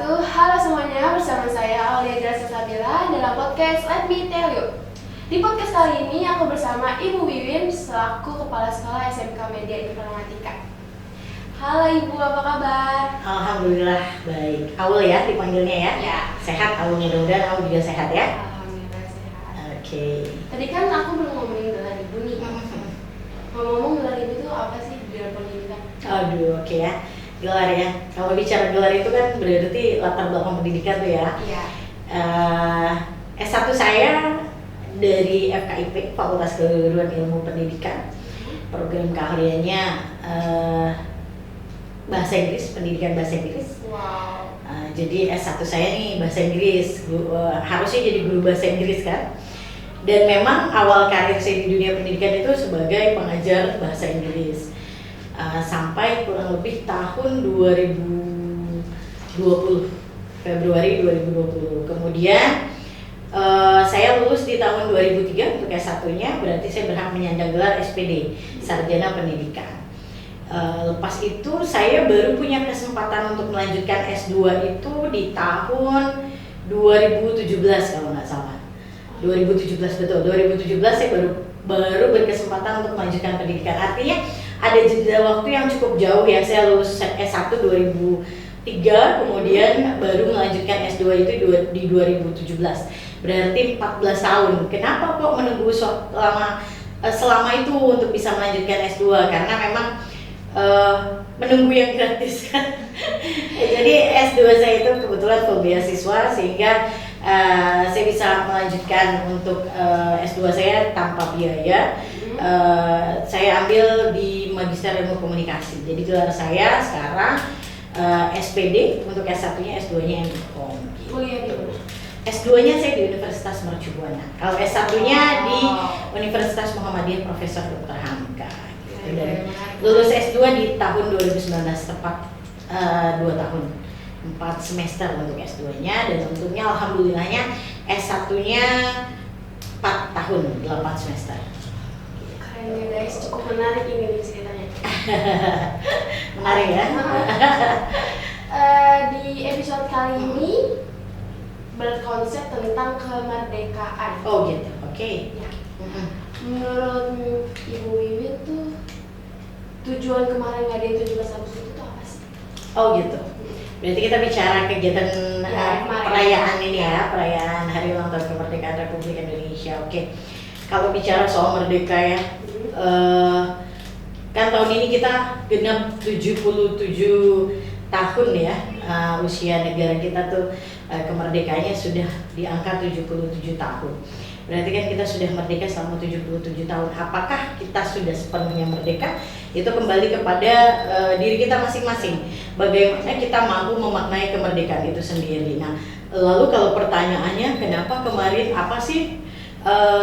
wabarakatuh. Halo semuanya, bersama saya Aulia Jasa Sabila dalam podcast Let Me Tell You. Di podcast kali ini aku bersama Ibu Wiwin selaku Kepala Sekolah SMK Media Informatika. Halo Ibu, apa kabar? Alhamdulillah baik. Aul ya dipanggilnya ya? Ya. Sehat Aul, mudah-mudahan Aul juga sehat ya? Alhamdulillah sehat. Oke. Tadi kan aku belum ngomongin gelar Ibu nih. Ngomong-ngomong gelar Ibu itu apa sih di dalam pendidikan? Aduh, oke ya. Gelar ya. Kalau bicara gelar itu kan berarti latar belakang pendidikan tuh ya. Iya. S1 saya dari FKIP, Fakultas Keguruan Ilmu Pendidikan. Program keahliannya bahasa Inggris, pendidikan bahasa Inggris. Wow. Jadi S1 saya nih bahasa Inggris, harusnya jadi guru bahasa Inggris kan. Dan memang awal karir saya di dunia pendidikan itu sebagai pengajar bahasa Inggris. Sampai kurang lebih tahun 2020, Februari 2020. Kemudian saya lulus di tahun 2003 untuk S1-nya, berarti saya berhak menyandang gelar SPD, Sarjana Pendidikan. Lepas itu saya baru punya kesempatan untuk melanjutkan S2 itu di tahun 2017 kalau nggak salah. 2017 betul, 2017 saya baru berkesempatan untuk melanjutkan pendidikan. Artinya ada jeda waktu yang cukup jauh ya. Saya lulus S1 2003, kemudian baru melanjutkan S2 itu di 2017. Berarti 14 tahun. Kenapa kok menunggu selama itu untuk bisa melanjutkan S2? Karena memang menunggu yang gratis kan. Jadi S2 saya itu kebetulan full beasiswa sehingga saya bisa melanjutkan untuk S2 saya tanpa biaya. Saya ambil di Magister Ilmu Komunikasi. Jadi gelar saya sekarang SPD, untuk S1-nya, S2-nya MKOM. Kuliah di mana? S2-nya saya di Universitas Mercu Buana. Kalau S1-nya di Universitas Muhammadiyah Profesor Dr. Hamka. Gitu. Dan lulus S2 di tahun 2019, tepat 2 tahun. 4 semester untuk S2-nya, dan untungnya alhamdulillahnya S1-nya 4 tahun, 8 semester. Keren ya guys, cukup menarik ini nih ceritanya. Menarik ya? Di episode kali ini berkonsep tentang kemerdekaan. Oh gitu, oke. Ya. Menurut Ibu Wiwin tuh tujuan kemarin ngadain 17 Agustus itu apa sih? Oh gitu. Berarti kita bicara kegiatan perayaan ini ya, perayaan Hari Ulang Tahun Kemerdekaan Republik Indonesia. Oke. Kalau bicara soal merdeka ya, kan tahun ini kita genap 77 tahun ya, usia negara kita tuh kemerdekaannya sudah di angka 77 tahun. Berarti kan kita sudah merdeka selama 77 tahun. Apakah kita sudah sepenuhnya merdeka? Itu kembali kepada diri kita masing-masing. Bagaimana kita mampu memaknai kemerdekaan itu sendiri. Nah, lalu kalau pertanyaannya kenapa kemarin, apa sih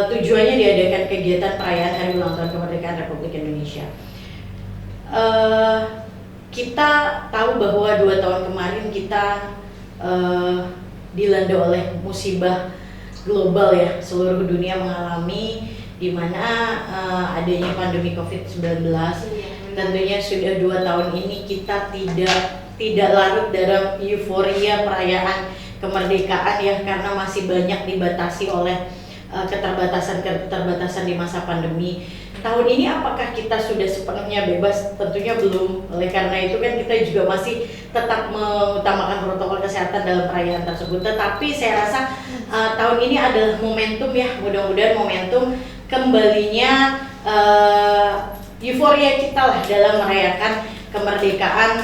tujuannya diadakan kegiatan perayaan Hari Ulang Tahun Kemerdekaan Republik Indonesia? Kita tahu bahwa 2 tahun kemarin kita dilanda oleh musibah global ya, seluruh dunia mengalami, di mana adanya pandemi COVID-19. Tentunya sudah 2 tahun ini kita tidak larut dalam euforia perayaan kemerdekaan ya, karena masih banyak dibatasi oleh keterbatasan di masa pandemi. Tahun ini apakah kita sudah sepenuhnya bebas? Tentunya belum. Oleh karena itu kan kita juga masih tetap mengutamakan protokol kesehatan dalam perayaan tersebut. Tetapi saya rasa tahun ini adalah momentum ya, mudah-mudahan momentum kembalinya euforia kita lah dalam merayakan kemerdekaan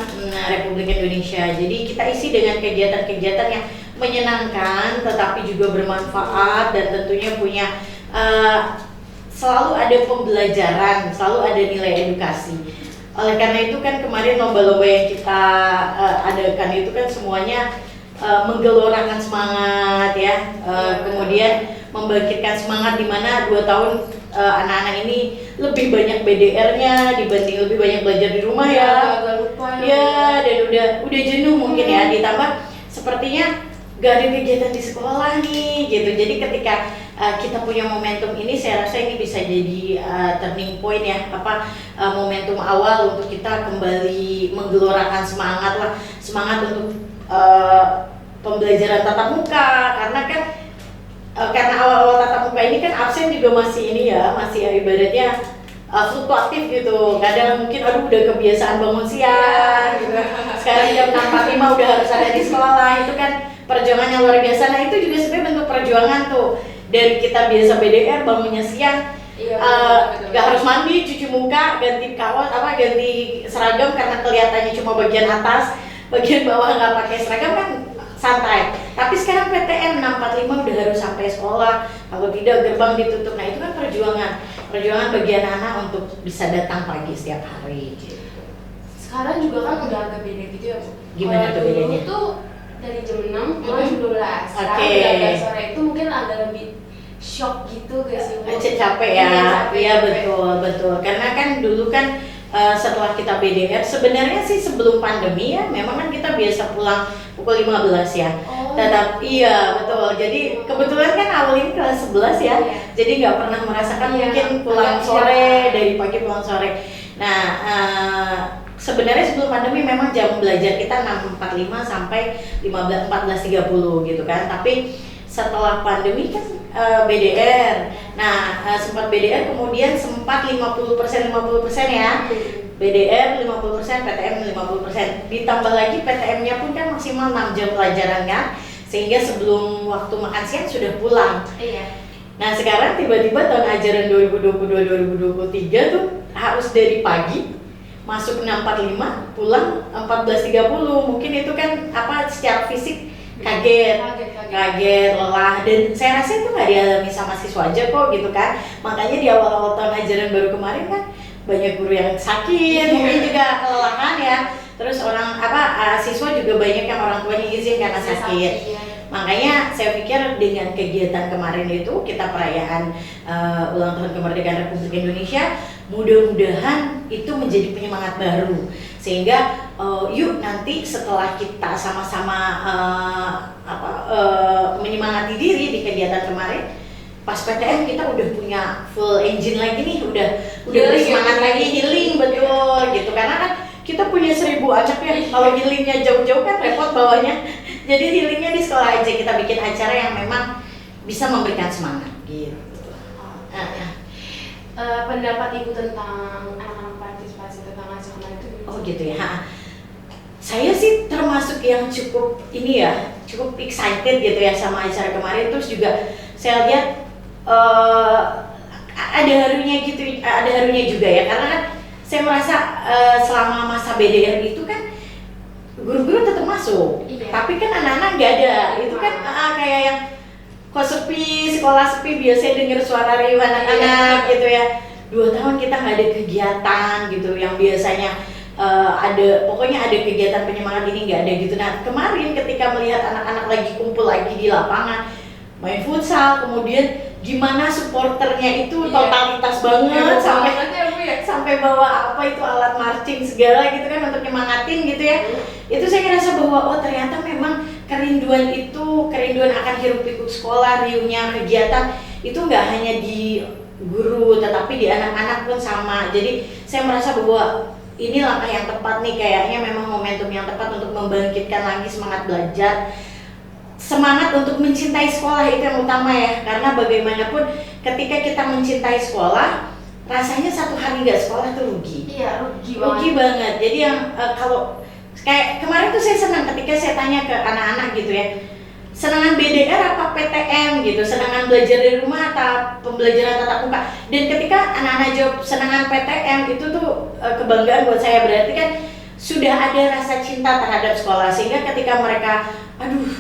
Republik Indonesia. Jadi kita isi dengan kegiatan-kegiatan yang menyenangkan tetapi juga bermanfaat, dan tentunya punya selalu ada pembelajaran, selalu ada nilai edukasi. Oleh karena itu kan kemarin lomba-lomba yang kita adakan itu kan semuanya menggelorakan semangat ya, kemudian membangkitkan semangat, di mana 2 tahun anak-anak ini lebih banyak BDR-nya dibanding lebih banyak belajar di rumah ya. Ya, dan udah jenuh mungkin ya, ditambah sepertinya gak ada kegiatan di sekolah nih gitu. Jadi ketika kita punya momentum ini, saya rasa ini bisa jadi turning point ya, momentum awal untuk kita kembali menggelorakan semangat untuk pembelajaran tatap muka, karena kan karena awal-awal tatap muka ini kan absen juga masih ini ya, masih ibaratnya fluktuatif gitu. Kadang mungkin aduh udah kebiasaan bangun siang gitu. Sekarang jam 6.45 udah harus ada di sekolah. Itu kan perjuangan yang luar biasa. Nah, itu juga sebenarnya bentuk perjuangan tuh. Dari kita biasa BDR bangunnya siang, nggak harus mandi, cuci muka, ganti kaos ganti seragam karena kelihatannya cuma bagian atas, bagian bawah nggak pakai seragam kan santai. Tapi sekarang PTM 6.45 udah harus sampai sekolah, kalau tidak gerbang ditutup. Nah, itu kan perjuangan bagi anak-anak untuk bisa datang pagi setiap hari gitu. Sekarang juga kan udah agak beda gitu ya Bu. Gimana tuh bedanya? Itu dari jam 6 mulai jam 12. Sekarang Oke. udah agak sore, itu mungkin agak lebih shock gitu guys sih Bu? Capek ya, iya capek. betul. Karena kan dulu kan setelah kita BDR, sebenarnya sih sebelum pandemi ya, memang kan kita biasa pulang pukul 15 ya. Tetap iya betul. Jadi kebetulan kan awal ini kelas 11 ya, jadi nggak pernah merasakan mungkin pulang sore, dari pagi pulang sore. Nah, sebenarnya sebelum pandemi memang jam belajar kita 6.45 sampai 14.30 gitu kan. Tapi setelah pandemi kan BDR. Nah, sempat BDR kemudian sempat 50% ya. BDR 50%, PTM 50%. Ditambah lagi PTM-nya pun kan maksimal 6 jam pelajaran kan. Sehingga sebelum waktu makan siang sudah pulang. Iya. Nah, sekarang tiba-tiba tahun ajaran 2022-2023 tuh harus dari pagi masuk 6.45, pulang 14.30. Mungkin itu kan secara fisik kaget, lelah, dan saya rasa itu nggak dialami sama siswa aja kok gitu kan. Makanya di awal-awal tahun ajaran baru kemarin kan banyak guru yang sakit, mungkin juga kelelahan ya. Terus siswa juga banyak yang orang tuanya izin karena sakit. Makanya saya pikir dengan kegiatan kemarin itu kita perayaan ulang tahun kemerdekaan Republik Indonesia, mudah-mudahan itu menjadi penyemangat baru, sehingga yuk nanti setelah kita sama-sama menyemangati diri di kegiatan kemarin, pas PTM kita udah punya full engine lagi nih, udah bersemangat lagi, healing betul gitu. Karena kan kita punya 1.000 anak ya, kalau healingnya jauh-jauh kan repot bawanya. Jadi healingnya di sekolah aja, kita bikin acara yang memang bisa memberikan semangat gitu. Pendapat Ibu tentang anak-anak partisipasi tentang acara kemarin itu? Oh gitu ya. Saya sih termasuk yang cukup excited gitu ya sama acara kemarin. Terus juga saya lihat ada harunya juga ya, karena kan saya merasa selama masa BDR itu kan guru-guru tetap masuk, tapi kan anak-anak nggak ada. Itu kan kayak yang kok sepi, sekolah sepi, biasanya dengar suara riuh anak-anak gitu ya. 2 tahun kita nggak ada kegiatan gitu, yang biasanya pokoknya ada kegiatan penyemangat ini nggak ada gitu. Nah, kemarin ketika melihat anak-anak lagi kumpul lagi di lapangan main futsal, kemudian gimana supporternya itu totalitas banget, sampai bawa itu alat marching segala gitu kan untuk nyemangatin gitu ya. Itu saya ngerasa bahwa ternyata memang kerinduan akan hiruk pikuk sekolah, riuhnya kegiatan itu nggak hanya di guru tetapi di anak-anak pun sama. Jadi saya merasa bahwa ini langkah yang tepat nih, kayaknya memang momentum yang tepat untuk membangkitkan lagi semangat belajar, semangat untuk mencintai sekolah, itu yang utama ya. Karena bagaimanapun ketika kita mencintai sekolah, rasanya 1 hari nggak sekolah tuh rugi. Iya, rugi banget. Jadi yang kalau kayak kemarin tuh saya senang ketika saya tanya ke anak-anak gitu ya, senangan BDR apa PTM gitu, senangan belajar dari rumah atau pembelajaran tatap muka. Dan ketika anak-anak jawab senangan PTM, itu tuh kebanggaan buat saya. Berarti kan sudah ada rasa cinta terhadap sekolah, sehingga ketika mereka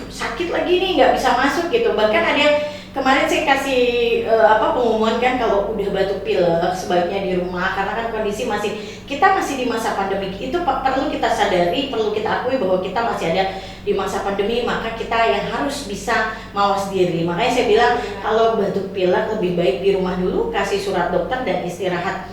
sakit lagi nih nggak bisa masuk gitu. Bahkan ada yang kemarin saya kasih pengumuman kan, kalau udah batuk pilek sebaiknya di rumah, karena kan kondisi kita masih di masa pandemi. Itu perlu kita sadari, perlu kita akui bahwa kita masih ada di masa pandemi, maka kita yang harus bisa mawas diri. Makanya saya bilang kalau batuk pilek lebih baik di rumah dulu, kasih surat dokter dan istirahat.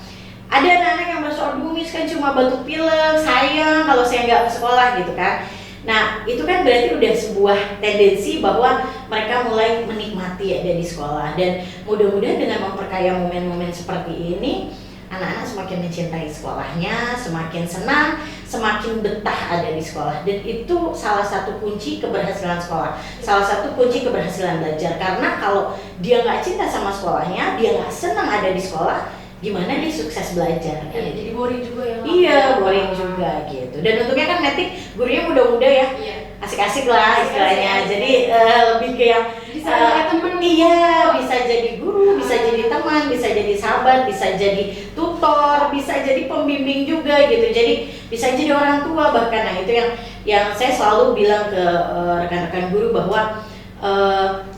Ada anak-anak yang merasa Miss kan cuma batuk pilek, sayang kalau saya nggak ke sekolah gitu kan. Nah, itu kan berarti udah sebuah tendensi bahwa mereka mulai menikmati ada di sekolah. Dan mudah-mudahan dengan memperkaya momen-momen seperti ini, anak-anak semakin mencintai sekolahnya, semakin senang, semakin betah ada di sekolah. Dan itu salah satu kunci keberhasilan sekolah, salah satu kunci keberhasilan belajar. Karena kalau dia nggak cinta sama sekolahnya, dia nggak senang ada di sekolah, gimana dia sukses belajar? Iya, jadi boring juga ya. Iya, boring juga gitu. Dan untungnya kan Metik gurunya muda-muda ya, Iya. asik-asik lah istilahnya. Asik-asik. Jadi lebih ke yang Bisa kayak temen. Iya, bisa jadi guru, bisa jadi teman, bisa jadi sahabat, bisa jadi tutor, bisa jadi pembimbing juga gitu. Jadi bisa jadi orang tua bahkan. Nah, itu yang saya selalu bilang ke rekan-rekan guru bahwa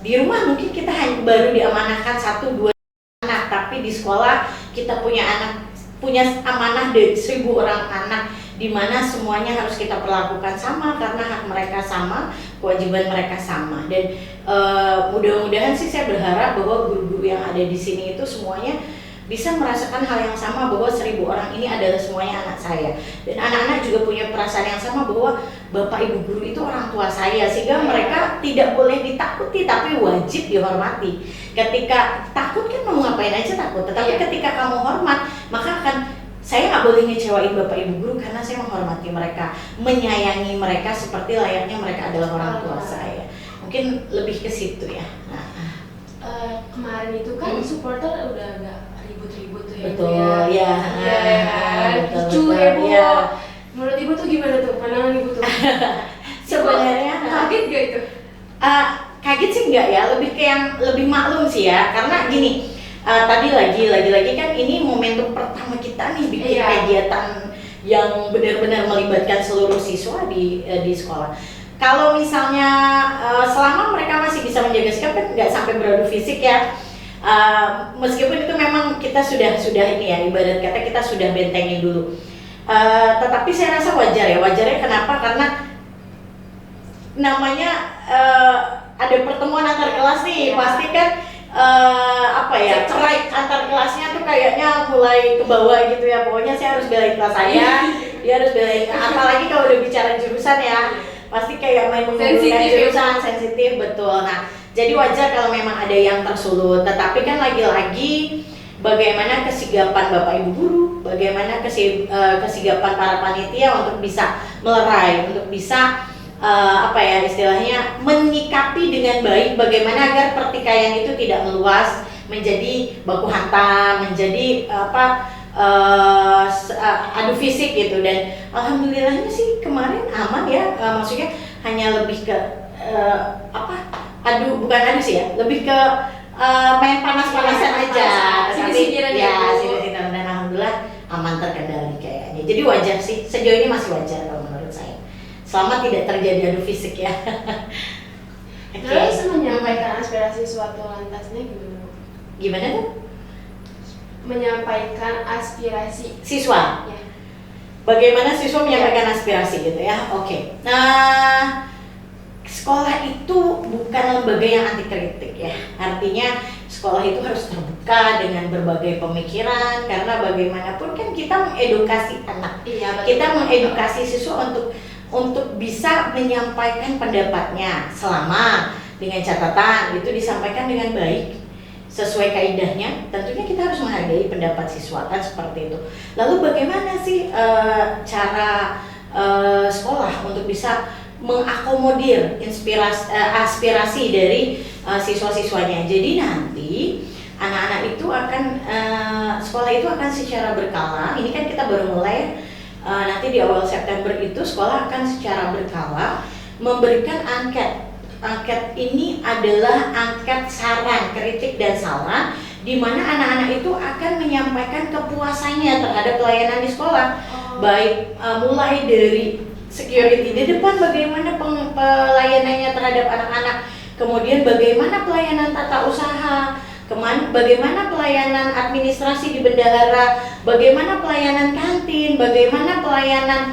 di rumah mungkin kita hanya baru diamanahkan 1-2 anak, tapi di sekolah kita punya amanah dari 1000 orang anak, di mana semuanya harus kita perlakukan sama karena hak mereka sama, kewajiban mereka sama. Dan mudah-mudahan sih saya berharap bahwa guru-guru yang ada di sini itu semuanya bisa merasakan hal yang sama, bahwa 1000 orang ini adalah semuanya anak saya. Dan anak-anak juga punya perasaan yang sama bahwa bapak ibu guru itu orang tua saya, sehingga mereka tidak boleh ditakuti tapi wajib dihormati. Ketika takut kan mau ngapain aja takut, tetapi ketika kamu hormat maka akan, saya nggak boleh ngecewain bapak ibu guru karena saya menghormati mereka, menyayangi mereka seperti layaknya mereka adalah orang tua saya. Mungkin lebih ke situ ya. Kemarin itu kan supporter udah agak ribut-ribut tuh ya. Betul, ya. Iya kan. Lucu ya Bu. Menurut Ibu tuh gimana tuh pandangan Ibu tuh? Sebenarnya kaget gak itu? Kaget sih enggak ya, lebih ke yang lebih maklum sih ya, karena gini. Tadi lagi kan ini momentum pertama kita nih bikin kegiatan yang benar-benar melibatkan seluruh siswa di sekolah. Kalau misalnya selama mereka masih bisa menjaga sikap kan nggak sampai beradu fisik ya. Meskipun itu memang kita sudah ini ya, ibarat kata kita sudah bentengin dulu. Tetapi saya rasa wajar ya, wajarnya kenapa? Karena namanya ada pertemuan antar kelas nih, pasti kan cerai antar kelasnya tuh kayaknya mulai ke bawah gitu ya. Pokoknya saya harus belain kelas saya, dia harus belain, apalagi kalau udah bicara jurusan ya, pasti kayak main menggunakan jurusan sensitif, betul. Nah, jadi wajar kalau memang ada yang tersulut, tetapi kan lagi-lagi bagaimana kesigapan Bapak Ibu guru, bagaimana kesigapan para panitia untuk bisa melerai, untuk bisa istilahnya menyikapi dengan baik bagaimana agar pertikaian itu tidak meluas menjadi baku hantam, menjadi adu fisik gitu. Dan alhamdulillahnya sih kemarin aman ya, maksudnya hanya lebih ke bukan adu sih ya, lebih ke main panas-panasan aja, tapi ya sindir-sindiran, dan alhamdulillah aman, terkendali kayaknya. Jadi wajar sih, sejauh ini masih wajar kalau menurut saya, selama tidak terjadi adu fisik ya. Terus menyampaikan aspirasi suatu lantasnya gimana? Gimana tuh? Menyampaikan aspirasi siswa. Ya. Bagaimana siswa menyampaikan aspirasi gitu ya? Oke. Nah, sekolah itu bukan lembaga yang anti kritik ya. Artinya sekolah itu harus terbuka dengan berbagai pemikiran, karena bagaimanapun kan kita mengedukasi anak. Iya, kita mengedukasi siswa untuk bisa menyampaikan pendapatnya, selama dengan catatan itu disampaikan dengan baik sesuai kaidahnya. Tentunya kita harus menghargai pendapat siswa, kan seperti itu. Lalu bagaimana sih cara sekolah untuk bisa mengakomodir aspirasi dari siswa-siswanya? Jadi nanti anak-anak itu akan sekolah itu akan secara berkala. Ini kan kita baru mulai. Nanti di awal September itu sekolah akan secara berkala memberikan angket. Angket ini adalah angket saran, kritik dan saran, di mana anak-anak itu akan menyampaikan kepuasannya terhadap pelayanan di sekolah. Baik mulai dari security di depan, bagaimana pelayanannya terhadap anak-anak, kemudian bagaimana pelayanan tata usaha, bagaimana pelayanan administrasi di bendahara, bagaimana pelayanan kantin, bagaimana pelayanan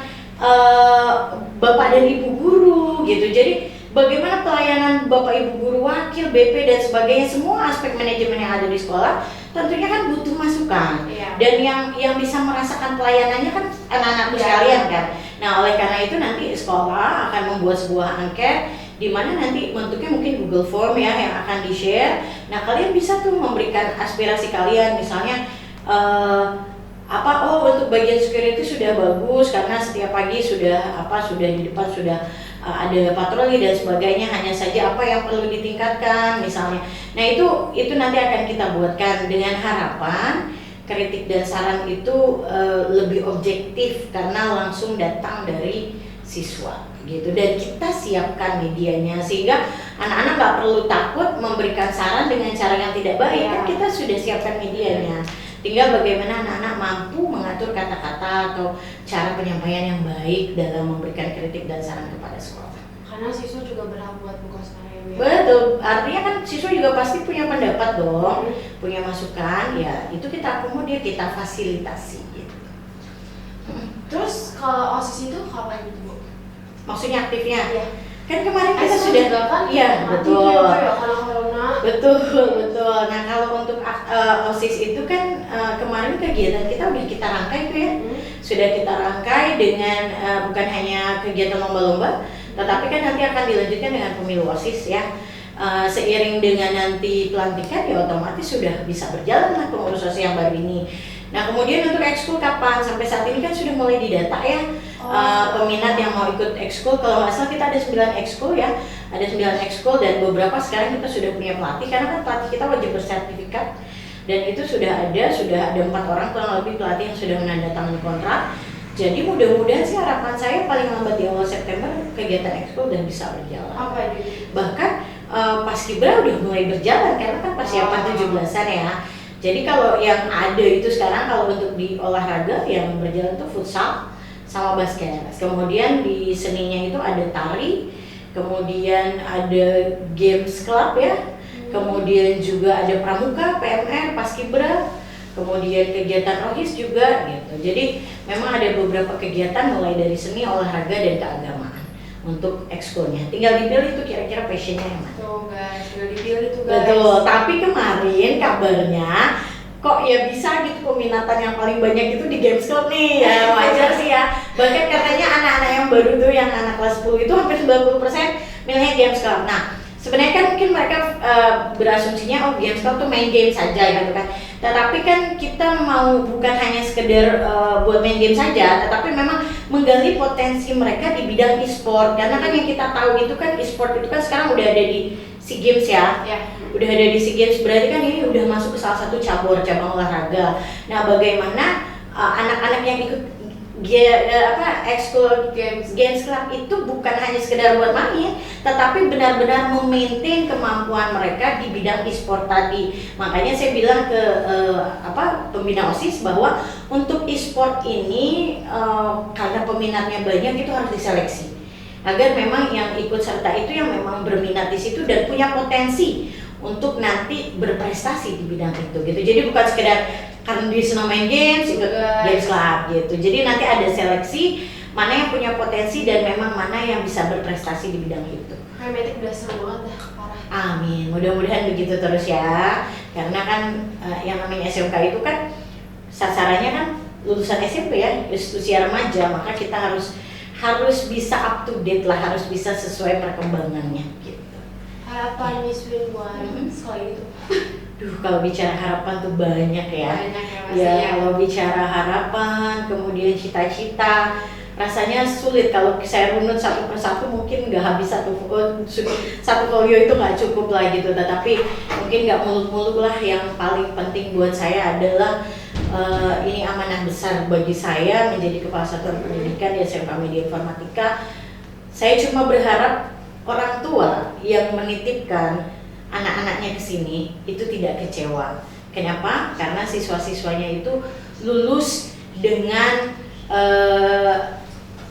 bapak dan ibu guru gitu. Jadi bagaimana pelayanan bapak ibu guru, wakil, BP dan sebagainya, semua aspek manajemen yang ada di sekolah tentunya kan butuh masukan. Dan yang bisa merasakan pelayanannya kan anak-anakku sekalian kan. Nah, oleh karena itu nanti sekolah akan membuat sebuah angket di mana nanti bentuknya mungkin Google Form ya yang akan di-share. Nah, kalian bisa tuh memberikan aspirasi kalian, misalnya bagian security sudah bagus karena setiap pagi sudah di depan sudah ada patroli dan sebagainya. Hanya saja apa yang perlu ditingkatkan misalnya. Nah itu nanti akan kita buatkan dengan harapan kritik dan saran itu lebih objektif karena langsung datang dari siswa gitu, dan kita siapkan medianya sehingga anak-anak nggak perlu takut memberikan saran dengan cara yang tidak baik. Kan kita sudah siapkan medianya, tinggal bagaimana anak-anak mampu mengatur kata-kata atau cara penyampaian yang baik dalam memberikan kritik dan saran kepada sekolah. Karena siswa juga berhak buat buka suara ya. Betul, artinya kan siswa juga pasti punya pendapat dong, punya masukan, ya itu kita akomodir, kita fasilitasi gitu. Terus kalau OSIS itu kapan gitu, Bu? Maksudnya aktifnya? Iya. Kan kemarin kita Ekskul sudah juga kan? iya betul. Ya, karena corona. Betul. Nah kalau untuk OSIS itu kan kemarin kegiatan kita udah kita rangkai tuh ya, sudah kita rangkai dengan bukan hanya kegiatan lomba-lomba, tetapi kan nanti akan dilanjutkan dengan pemilu OSIS ya. Seiring dengan nanti pelantikan ya otomatis sudah bisa berjalan lah pengurus OSIS yang baru ini. Nah kemudian untuk ekskul kapan? Sampai saat ini kan sudah mulai didata ya. Peminat yang mau ikut ekskul, kalau nggak salah kita ada 9 ekskul ya, ada 9 ekskul dan beberapa sekarang kita sudah punya pelatih karena kan pelatih kita wajib bersertifikat, dan itu sudah ada 4 orang kurang lebih pelatih yang sudah menandatangani kontrak. Jadi mudah-mudahan sih harapan saya paling lambat di awal September kegiatan ekskul dan bisa berjalan. Apa itu? Bahkan Paskibra udah mulai berjalan karena kan persiapan 17-an ya. Jadi kalau yang ada itu sekarang kalau untuk di olahraga yang berjalan tuh futsal sama basket. Kemudian di seninya itu ada tari, kemudian ada games club ya, kemudian juga ada pramuka, PMR, Paskibra, kemudian kegiatan rohis juga gitu. Jadi memang ada beberapa kegiatan mulai dari seni, olahraga dan keagamaan untuk ekskulnya. Tinggal dipilih itu kira-kira passionnya yang mana. Tuh guys, tinggal dipilih tuh guys. Betul, tapi kemarin kabarnya kok ya bisa gitu peminatan yang paling banyak itu di Games Club nih, ya wajar sih ya. Bahkan katanya anak-anak yang baru tuh yang anak kelas 10 itu hampir 90% milihnya Games Club. Nah sebenarnya kan mungkin mereka berasumsinya oh Games Club tuh main game saja gitu kan. Tetapi kan kita mau bukan hanya sekedar buat main game saja, tetapi memang menggali potensi mereka di bidang e-sport. Karena kan yang kita tahu itu kan e-sport itu kan sekarang udah ada di SEA Games ya. Udah ada di SEA Games, berarti kan ini udah masuk ke salah satu cabang olahraga. Nah bagaimana anak-anak yang ikut ekskul Games Club itu bukan hanya sekedar buat main, tetapi benar-benar memaintain kemampuan mereka di bidang e-sport tadi. Makanya saya bilang ke pembina OSIS bahwa untuk e-sport ini karena peminatnya banyak itu harus diseleksi agar memang yang ikut serta itu yang memang berminat di situ dan punya potensi untuk nanti berprestasi di bidang itu gitu. Jadi bukan sekedar karena dia senang main games ikut Games Club gitu. Jadi nanti ada seleksi mana yang punya potensi dan memang mana yang bisa berprestasi di bidang itu. Metik udah seru banget dah, parah. Amin, mudah-mudahan begitu terus ya. Karena kan yang namanya SMK itu kan sasarannya kan lulusan SMP ya, usia remaja, maka kita harus bisa up to date lah, harus bisa sesuai perkembangannya gitu. Harapan Miss Win buat sekolah itu. Duh, kalau bicara harapan tuh banyak ya. Banyak ya, Mas. Ya, kalau bicara harapan, kemudian cita-cita, rasanya sulit kalau saya runut satu persatu mungkin nggak habis satu folio itu nggak cukup lah gitu. Tetapi mungkin nggak muluk-muluk lah. Yang paling penting buat saya adalah ini amanah besar bagi saya menjadi kepala satuan pendidikan di SMK Media Informatika. Saya cuma berharap orang tua yang menitipkan anak-anaknya ke sini itu tidak kecewa. Kenapa? Karena siswa-siswanya itu lulus dengan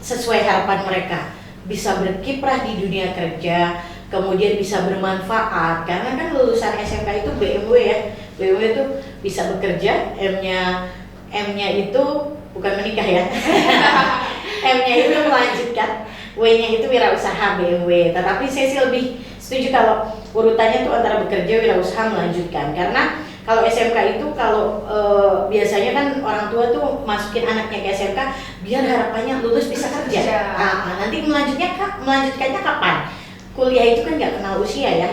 sesuai harapan mereka, bisa berkiprah di dunia kerja, kemudian bisa bermanfaat. Karena kan lulusan SMK itu BMW ya, BMW itu bisa bekerja, M-nya itu bukan menikah ya, M-nya itu melanjutkan, W-nya itu wirausaha BMW. Tetapi saya sih lebih setuju kalau urutannya tuh antara bekerja, wirausaha, melanjutkan. Karena kalau SMK itu biasanya kan orang tua tuh masukin anaknya ke SMK biar harapannya lulus bisa kerja. Nanti melanjutkannya kapan? Kuliah itu kan nggak kenal usia ya.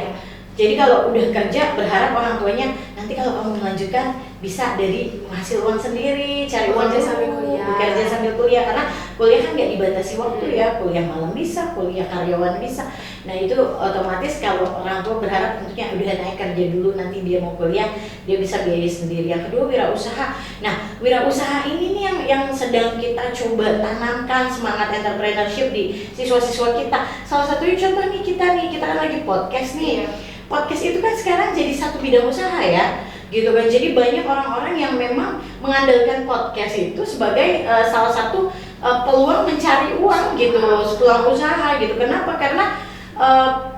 Jadi kalau udah kerja berharap orang tuanya nanti kalau kamu melanjutkan bisa dari menghasil uang sendiri, cari uang Bekerja sambil kuliah. bekerja sambil kuliah, karena kuliah kan nggak dibatasi waktu ya, kuliah malam bisa, kuliah karyawan bisa. Nah itu otomatis kalau orang tua berharap tentunya udah naik kerja dulu, nanti dia mau kuliah dia bisa biayai sendiri. Yang kedua wirausaha. Nah wirausaha ini nih yang sedang kita coba tanamkan semangat entrepreneurship di siswa-siswa kita. Salah satunya contoh nih kita kan lagi podcast nih. Podcast itu kan sekarang jadi satu bidang usaha ya, gitu kan. Jadi banyak orang-orang yang memang mengandalkan podcast itu sebagai salah satu peluang mencari uang gitu, peluang usaha gitu. Kenapa? Karena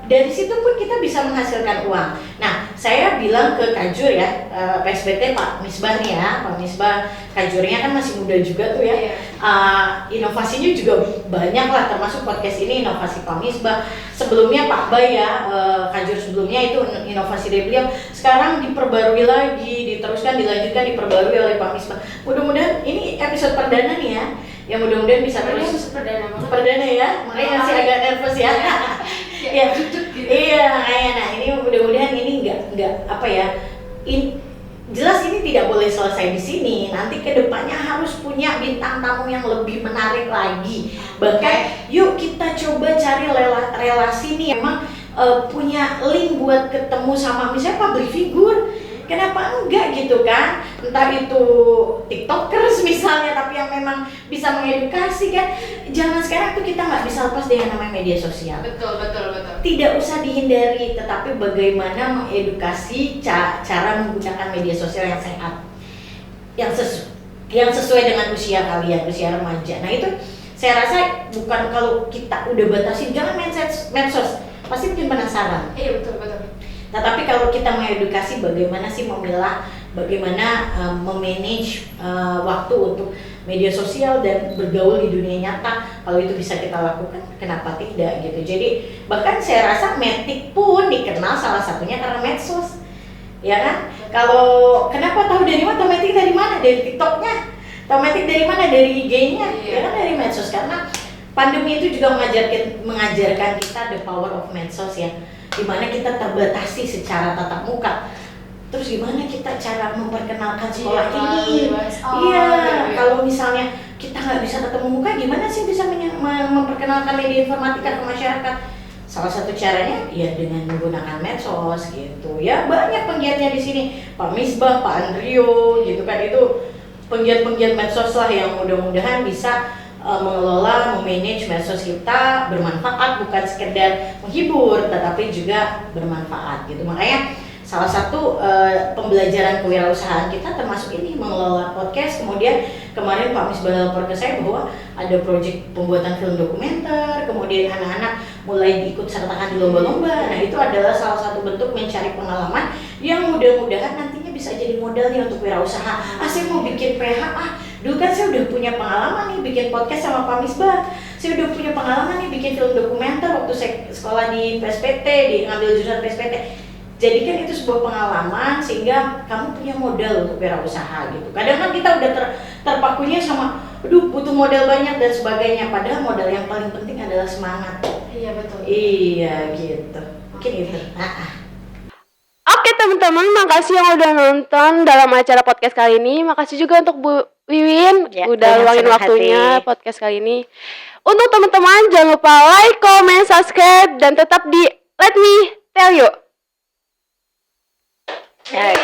dari situ pun kita bisa menghasilkan uang. Nah, saya bilang ke Kajur ya, PSBT Pak Misbah nih ya, Pak Misbah Kajurnya kan masih muda juga tuh ya. Inovasinya juga banyak lah, termasuk podcast ini inovasi Pak Misbah. Sebelumnya Pak Bay ya, Kajur sebelumnya itu inovasi dari beliau. Sekarang diperbarui lagi, diteruskan, dilanjutkan, diperbarui oleh Pak Misbah. Mudah-mudahan ini episode perdana nih ya, yang mudah-mudahan bisa terus perdana ya, makanya masih agak nervous ya. Ya, iya, nah ini mudah-mudahan ini nggak apa ya, jelas ini tidak boleh selesai di sini. Nanti kedepannya harus punya bintang tamu yang lebih menarik lagi. Bahkan yuk kita coba cari relasi nih emang punya link buat ketemu sama misalnya public figure. Kenapa enggak gitu kan? Entah itu tiktokers misalnya, tapi yang memang bisa mengedukasi kan. Zaman sekarang tuh kita nggak bisa lepas dengan namanya media sosial. Betul. Tidak usah dihindari, tetapi bagaimana mengedukasi cara menggunakan media sosial yang sehat, yang sesuai dengan usia kalian, usia remaja. Nah itu saya rasa bukan kalau kita udah batasin jangan medsos, pasti bikin penasaran. Iya betul. Nah tapi kalau kita mengedukasi bagaimana sih memilah, bagaimana memanage waktu untuk media sosial dan bergaul di dunia nyata, kalau itu bisa kita lakukan, kenapa tidak gitu. Jadi bahkan saya rasa Matic pun dikenal salah satunya karena medsos, ya kan? Kalau kenapa tahu dari mana? Matic dari mana? Dari TikToknya. Tahu Matic dari mana? Dari IG-nya, ya kan dari medsos. Karena pandemi itu juga mengajarkan kita the power of medsos ya, dimana kita terbatasi secara tatap muka. Terus gimana kita cara memperkenalkan sekolah ini? Kalau misalnya kita nggak bisa ketemu muka, gimana sih bisa memperkenalkan media informatika ke masyarakat? Salah satu caranya ya dengan menggunakan medsos gitu. Ya banyak penggiatnya di sini, Pak Misbah, Pak Andrio, gitu kan, itu penggiat-penggiat medsos lah yang mudah-mudahan bisa mengelola, memanage medsos kita bermanfaat, bukan sekedar menghibur, tetapi juga bermanfaat gitu. Makanya salah satu pembelajaran kewirausahaan kita termasuk ini mengelola podcast. Kemudian kemarin Pak Misbah lapor ke saya bahwa ada proyek pembuatan film dokumenter, kemudian anak-anak mulai diikut sertakan di lomba-lomba. Nah itu adalah salah satu bentuk mencari pengalaman yang mudah-mudahan nantinya bisa jadi modal nih untuk wirausaha. Saya mau bikin PH, dulu kan saya udah punya pengalaman nih bikin podcast sama Pak Misbah. Saya udah punya pengalaman nih bikin film dokumenter waktu saya sekolah di PSPT, ngambil jurusan PSPT. Jadikan itu sebuah pengalaman sehingga kamu punya modal untuk wirausaha gitu. Kadang kan kita udah terpakunya sama, butuh modal banyak dan sebagainya. Padahal modal yang paling penting adalah semangat. Iya betul. Iya gitu. Mungkin itu. Oke teman-teman, makasih yang udah nonton dalam acara podcast kali ini. Makasih juga untuk Bu Wiwin udah luangin waktunya podcast kali ini. Untuk teman-teman jangan lupa like, comment, subscribe dan tetap di Let Me Tell You. Okay.